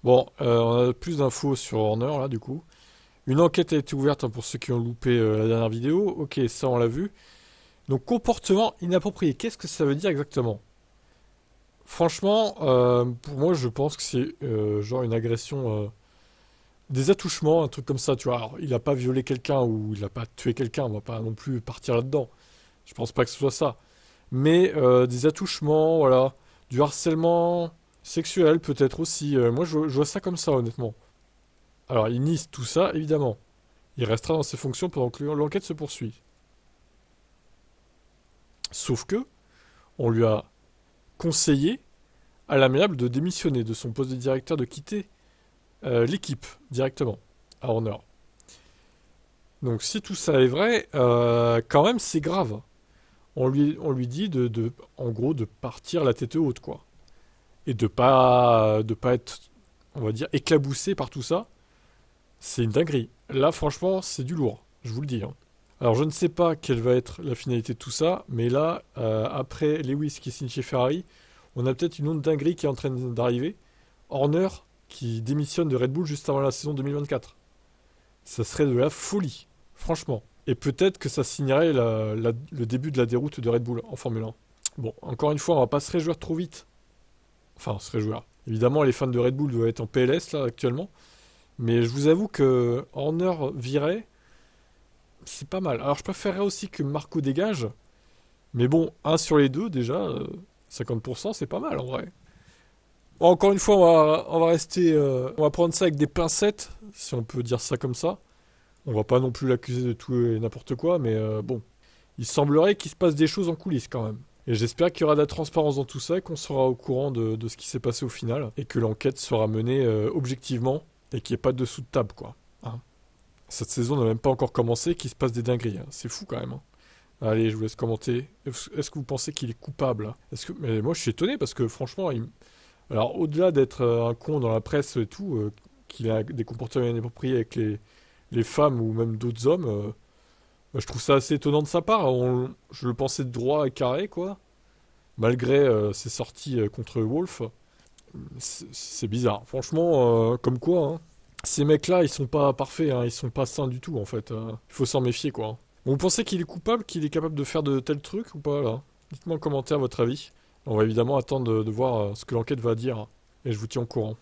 Bon, on a plus d'infos sur Horner là du coup. Une enquête a été ouverte hein, pour ceux qui ont loupé la dernière vidéo. Ok, ça on l'a vu. Donc comportement inapproprié, qu'est-ce que ça veut dire exactement? Franchement, pour moi je pense que c'est genre une agression, des attouchements, un truc comme ça, tu vois. Alors, il a pas violé quelqu'un ou il a pas tué quelqu'un, on va pas non plus partir là-dedans. Je pense pas que ce soit ça. Mais des attouchements, voilà. Du harcèlement sexuel peut-être aussi. Moi je vois ça comme ça honnêtement. Alors il nie tout ça, évidemment. Il restera dans ses fonctions pendant que l'enquête se poursuit. Sauf que, on lui a conseillé à l'amiable de démissionner de son poste de directeur, de quitter l'équipe directement à Honor. Donc si tout ça est vrai, quand même c'est grave. On lui dit en gros, de partir la tête haute, quoi. Et de pas être, on va dire, éclaboussé par tout ça. C'est une dinguerie. Là, franchement, c'est du lourd. Je vous le dis, hein. Alors, je ne sais pas quelle va être la finalité de tout ça, mais là, après Lewis qui signe chez Ferrari, on a peut-être une autre dinguerie qui est en train d'arriver. Horner qui démissionne de Red Bull juste avant la saison 2024. Ça serait de la folie, franchement. Et peut-être que ça signerait le début de la déroute de Red Bull en Formule 1. Bon, encore une fois, on va pas se réjouir trop vite. Enfin, se réjouir. Évidemment, les fans de Red Bull doivent être en PLS là actuellement. Mais je vous avoue que Horner virait, c'est pas mal. Alors je préférerais aussi que Marco dégage. Mais bon, un sur les deux déjà, 50% c'est pas mal en vrai. Bon, encore une fois, on va rester, on va prendre ça avec des pincettes, si on peut dire ça comme ça. On va pas non plus l'accuser de tout et n'importe quoi, mais bon, il semblerait qu'il se passe des choses en coulisses quand même. Et j'espère qu'il y aura de la transparence dans tout ça, et qu'on sera au courant de ce qui s'est passé au final, et que l'enquête sera menée objectivement, et qu'il n'y ait pas de dessous de table, quoi. Hein. Cette saison n'a même pas encore commencé, qu'il se passe des dingueries. Hein. C'est fou quand même. Hein. Allez, je vous laisse commenter. Est-ce que vous pensez qu'il est coupable? Hein? Mais moi, je suis étonné parce que franchement, alors au-delà d'être un con dans la presse et tout, qu'il a des comportements inappropriés avec les femmes ou même d'autres hommes, je trouve ça assez étonnant de sa part. Je le pensais droit et carré, quoi. Malgré ses sorties contre Wolf, c'est bizarre. Franchement, comme quoi, hein. Ces mecs-là, ils sont pas parfaits, hein. Ils sont pas sains du tout, en fait. Il faut s'en méfier, quoi. Bon, vous pensez qu'il est coupable, qu'il est capable de faire de tels trucs ou pas, là? Dites-moi en commentaire votre avis. On va évidemment attendre de voir ce que l'enquête va dire. Et je vous tiens au courant.